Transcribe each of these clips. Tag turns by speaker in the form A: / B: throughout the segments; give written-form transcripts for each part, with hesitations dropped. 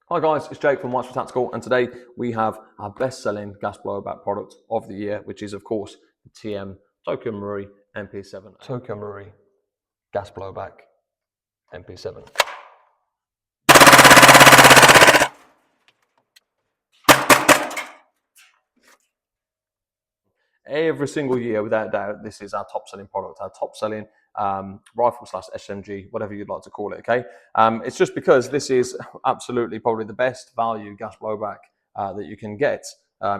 A: Hi guys, it's Jake from Whites for Tactical, and today we have our best-selling gas blowback product of the year, which is of course the TM Tokyo Marui MP7.
B: Tokyo Marui gas blowback MP7.
A: Every single year, without doubt, this is our top-selling product, our top-selling rifle slash SMG, whatever you'd like to call it. Okay, it's just because this is absolutely probably the best value gas blowback that you can get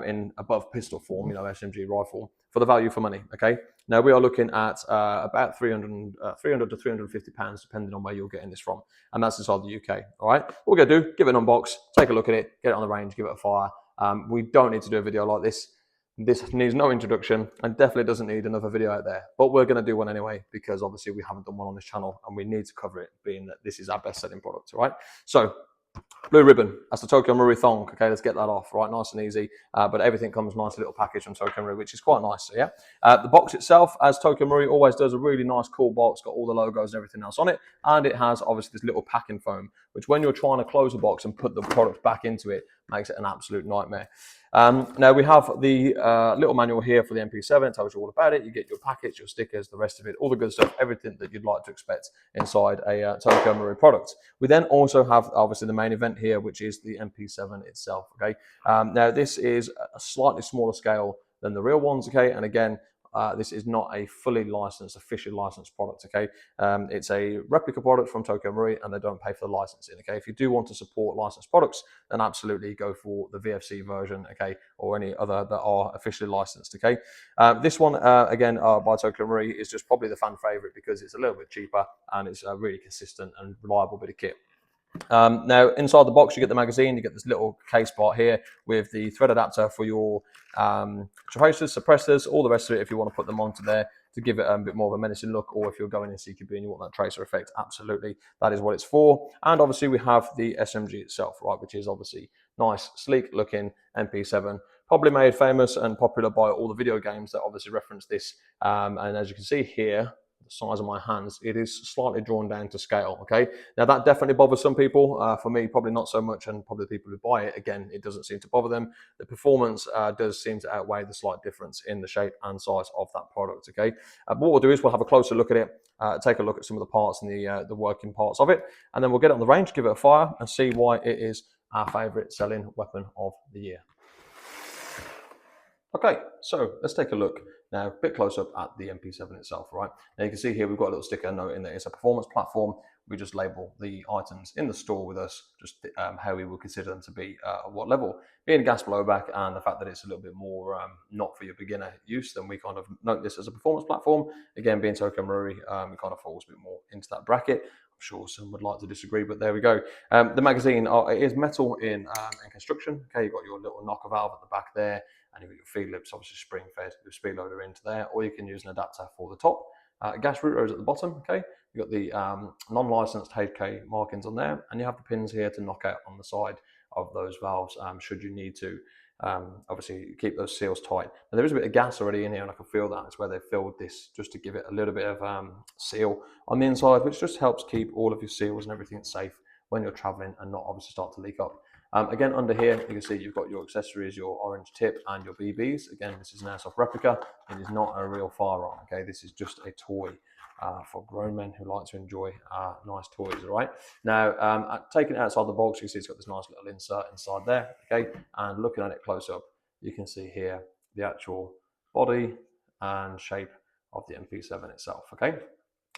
A: in above pistol form, SMG rifle for the value for money. Okay, now we are looking at about 300 to 350 pounds, depending on where you're getting this from, and that's inside the UK. All right, what we're gonna do, give it an unbox, take a look at it, get it on the range, give it a fire. We don't need to do a video like this. This needs no introduction and definitely doesn't need another video out there, but we're going to do one anyway because obviously we haven't done one on this channel and we need to cover it, being that this is our best selling product. All right, so blue ribbon, that's the Tokyo Marui thong. Okay, let's get that off, right? Nice and easy, but everything comes nice, little package from Tokyo Marui, which is quite nice. So yeah, the box itself, as Tokyo Marui always does, a really nice, cool box, got all the logos and everything else on it, and it has obviously this little packing foam, which when you're trying to close the box and put the product back into it, makes it an absolute nightmare. Now we have the little manual here for the MP7. It tells you all about it. You get your packets, your stickers, the rest of it, all the good stuff, everything that you'd like to expect inside a Tokyo Marui product. We then also have obviously the main event here, which is the MP7 itself. Okay, now this is a slightly smaller scale than the real ones. Okay, and again, this is not a fully licensed, officially licensed product. Okay, it's a replica product from Tokyo Marui, and they don't pay for the licensing. Okay, if you do want to support licensed products, then absolutely go for the VFC version. Okay, or any other that are officially licensed. Okay, this one again by Tokyo Marui is just probably the fan favorite because it's a little bit cheaper and it's a really consistent and reliable bit of kit. Now inside the box you get the magazine, you get this little case part here with the thread adapter for your tracers, suppressors, all the rest of it if you want to put them onto there to give it a bit more of a menacing look, or if you're going in CQB and you want that tracer effect, absolutely, that is what it's for. And obviously we have the SMG itself, right, which is obviously nice, sleek looking MP7, probably made famous and popular by all the video games that obviously reference this. And as you can see here, the size of my hands, it is slightly drawn down to scale. Okay, now that definitely bothers some people. For me, probably not so much, and probably people who buy it, again, it doesn't seem to bother them. The performance does seem to outweigh the slight difference in the shape and size of that product. Okay, but what we'll do is we'll have a closer look at it, take a look at some of the parts and the working parts of it, and then we'll get it on the range, give it a fire, and see why it is our favorite selling weapon of the year. Okay, so let's take a look now, a bit close up at the MP7 itself, right? Now you can see here we've got a little sticker noting that it's a performance platform. We just label the items in the store with us, just how we would consider them to be at what level. Being gas blowback and the fact that it's a little bit more not for your beginner use, then we kind of note this as a performance platform. Again, being Tokyo Marui, it kind of falls a bit more into that bracket. I'm sure some would like to disagree, but there we go. The magazine, it is metal in construction. Okay, you've got your little knocker valve at the back there, and you've got your feed lips, obviously spring fed, your speed loader into there, or you can use an adapter for the top. Gas router is at the bottom. Okay, you've got the non-licensed HK markings on there, and you have the pins here to knock out on the side of those valves should you need to. Obviously keep those seals tight. Now there is a bit of gas already in here, and I can feel that. It's where they've filled this just to give it a little bit of seal on the inside, which just helps keep all of your seals and everything safe when you're traveling and not obviously start to leak up. Again, under here, you can see you've got your accessories, your orange tip and your BBs. Again, this is an Airsoft replica. It is not a real firearm, okay? This is just a toy for grown men who like to enjoy nice toys, all right? Now, taking it outside the box, you can see it's got this nice little insert inside there, okay? And looking at it close up, you can see here the actual body and shape of the MP7 itself, okay?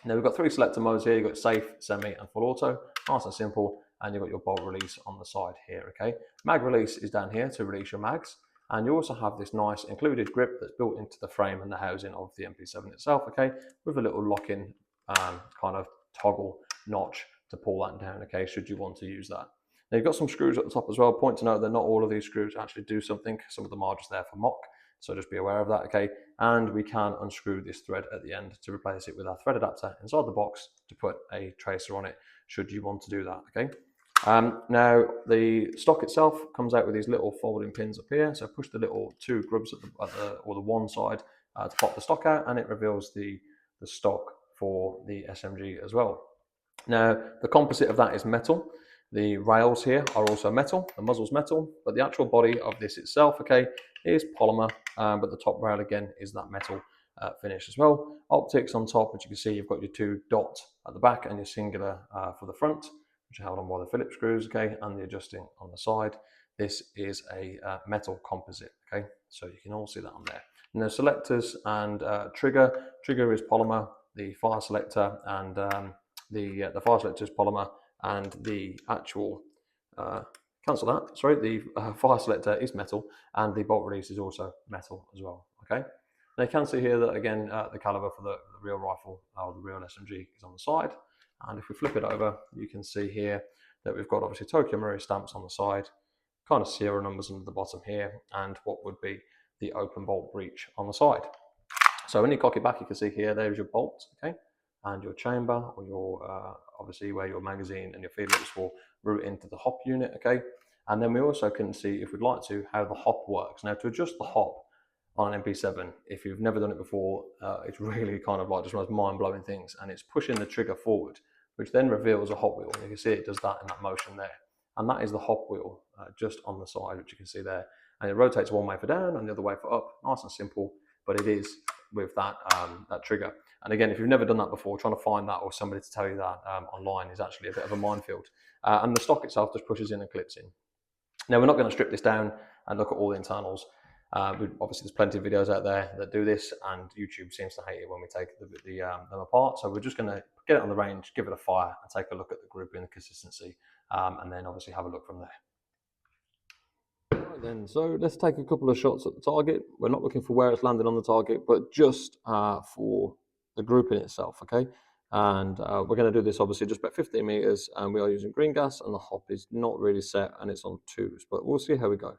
A: Now, we've got three selector modes here. You've got safe, semi, and full auto. Nice and simple. And you've got your bolt release on the side here, okay? Mag release is down here to release your mags. And you also have this nice included grip that's built into the frame and the housing of the MP7 itself, okay? With a little lock-in kind of toggle notch to pull that down, okay, should you want to use that. Now, you've got some screws at the top as well. Point to note that not all of these screws actually do something. Some of them are just there for mock. So just be aware of that, okay? And we can unscrew this thread at the end to replace it with our thread adapter inside the box to put a tracer on it, should you want to do that, okay? Now, the stock itself comes out with these little folding pins up here. So push the little two grubs at the one side to pop the stock out, and it reveals the stock for the SMG as well. Now, the composite of that is metal. The rails here are also metal, the muzzle's metal, but the actual body of this itself, okay, is polymer, but the top rail again is that metal finish as well. Optics on top, which you can see you've got your 2 dots at the back and your singular for the front, which are held on by the Phillips screws, okay, and the adjusting on the side. This is a metal composite, okay, so you can all see that on there. And the selectors and trigger is polymer, the fire selector and the fire selector is polymer, and the actual cancel that, sorry, the fire selector is metal, and the bolt release is also metal as well, okay. Now you can see here that again the caliber for the real rifle or the real SMG is on the side, and if we flip it over you can see here that we've got obviously Tokyo Marui stamps on the side, kind of serial numbers on the bottom here, and what would be the open bolt breech on the side. So when you cock it back, you can see here, there's your bolt, okay, and your chamber, or your obviously where your magazine and your feed loops will route into the hop unit, okay. And then we also can see, if we'd like to, how the hop works. Now to adjust the hop on an MP7, if you've never done it before, it's really kind of like just one of those mind-blowing things, and it's pushing the trigger forward, which then reveals a hop wheel, and you can see it does that in that motion there. And that is the hop wheel just on the side, which you can see there. And it rotates one way for down and the other way for up. Nice and simple, but it is with that that trigger. And again, if you've never done that before, trying to find that or somebody to tell you that online is actually a bit of a minefield. And the stock itself just pushes in and clips in. Now, we're not going to strip this down and look at all the internals. Obviously, there's plenty of videos out there that do this, and YouTube seems to hate it when we take them apart. So we're just going to get it on the range, give it a fire, and take a look at the grouping, the consistency, and then obviously have a look from there. Right then, so let's take a couple of shots at the target. We're not looking for where it's landed on the target, but just for the grouping itself, okay? And we're going to do this obviously just about 15 meters, and we are using green gas, and the hop is not really set, and it's on 2s, but we'll see how we go.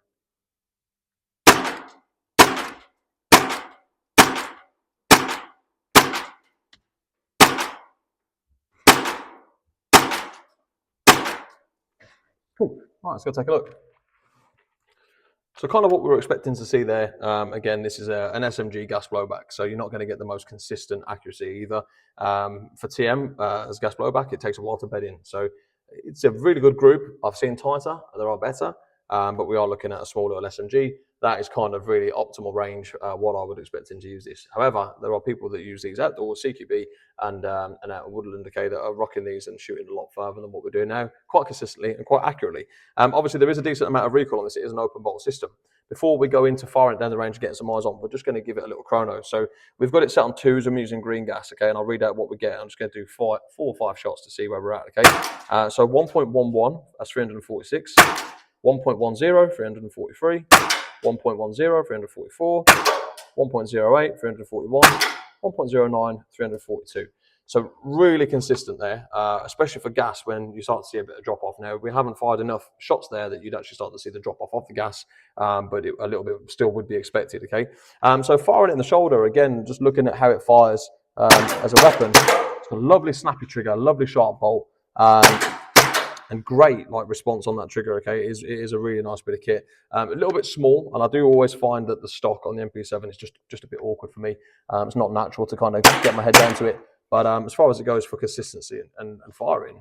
A: Cool. All right, let's go take a look. So kind of what we were expecting to see there, again, this is an SMG gas blowback, so you're not going to get the most consistent accuracy either. For TM, as gas blowback, it takes a while to bed in. So it's a really good group. I've seen tighter, there are better, but we are looking at a small little SMG. That is kind of really optimal range, what I would expect him to use this. However, there are people that use these outdoors, CQB and out Woodland Decay, that are rocking these and shooting a lot further than what we're doing now, quite consistently and quite accurately. Obviously, there is a decent amount of recoil on this. It is an open bolt system. Before we go into firing down the range and getting some eyes on, we're just going to give it a little chrono. So we've got it set on 2s. I'm using green gas, okay, and I'll read out what we get. I'm just going to do 4 or 5 shots to see where we're at, okay. So 1.11, that's 346. 1.10, 343. 1.10, 344, 1.08, 341, 1.09, 342. So really consistent there, especially for gas when you start to see a bit of drop off. Now, we haven't fired enough shots there that you'd actually start to see the drop off of the gas, but a little bit still would be expected, okay? So firing it in the shoulder, again, just looking at how it fires as a weapon. It's got a lovely snappy trigger, lovely sharp bolt. And great like response on that trigger, okay? It is a really nice bit of kit. A little bit small, and I do always find that the stock on the MP7 is just a bit awkward for me. It's not natural to kind of get my head down to it. But as far as it goes for consistency and firing,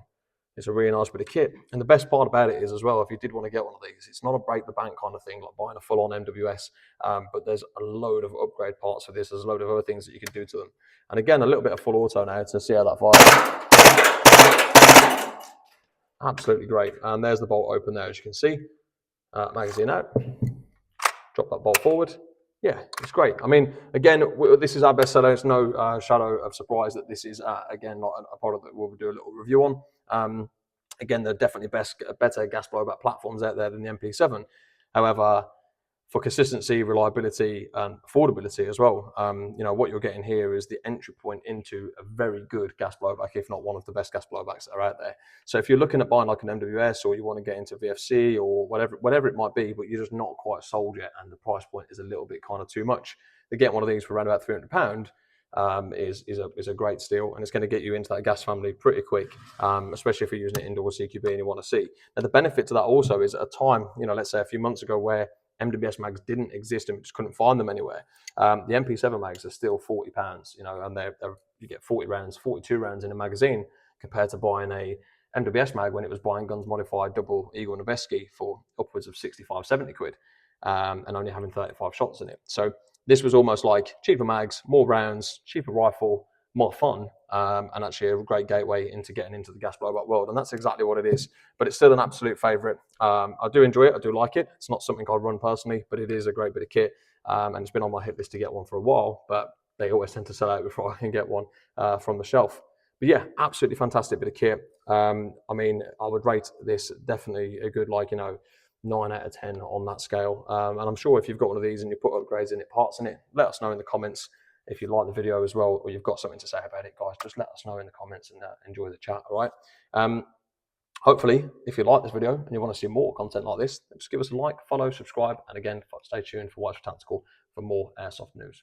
A: it's a really nice bit of kit. And the best part about it is as well, if you did want to get one of these, it's not a break the bank kind of thing, like buying a full-on MWS, but there's a load of upgrade parts for this. There's a load of other things that you can do to them. And again, a little bit of full auto now to see how that fires. Absolutely great. And there's the bolt open there, as you can see. Magazine out. Drop that bolt forward. Yeah, it's great. I mean, again, this is our best seller. It's no shadow of surprise that this is, again, not a product that we'll do a little review on. Again, there are definitely better gas blowback platforms out there than the MP7. However, for consistency, reliability, and affordability as well, you know, what you're getting here is the entry point into a very good gas blowback, if not one of the best gas blowbacks that are out there. So if you're looking at buying like an MWS, or you want to get into VFC or whatever it might be, but you're just not quite sold yet, and the price point is a little bit kind of too much, to get one of these for around about £300 is a great steal, and it's going to get you into that gas family pretty quick, especially if you're using it indoor CQB and you want to see. Now the benefit to that also is at a time, you know, let's say a few months ago, where MWS mags didn't exist and we just couldn't find them anywhere. The MP7 mags are still £40, you know, and you get 40 rounds, 42 rounds in a magazine, compared to buying a MWS mag when it was buying Guns Modified double Eagle Noveski for upwards of 65, 70 quid, and only having 35 shots in it. So this was almost like cheaper mags, more rounds, cheaper rifle, more fun, and actually a great gateway into getting into the gas blowback world. And that's exactly what it is. But it's still an absolute favourite. I do enjoy it. I do like it. It's not something I'd run personally, but it is a great bit of kit. And it's been on my hit list to get one for a while, but they always tend to sell out before I can get one from the shelf. But yeah, absolutely fantastic bit of kit. I mean, I would rate this definitely a good, 9 out of 10 on that scale. And I'm sure if you've got one of these and you put upgrades in it, parts in it, let us know in the comments. If you like the video as well, or you've got something to say about it, guys, just let us know in the comments and enjoy the chat, all right? Hopefully, if you like this video and you want to see more content like this, just give us a like, follow, subscribe, and again, stay tuned for Watch for Tactical for more airsoft news.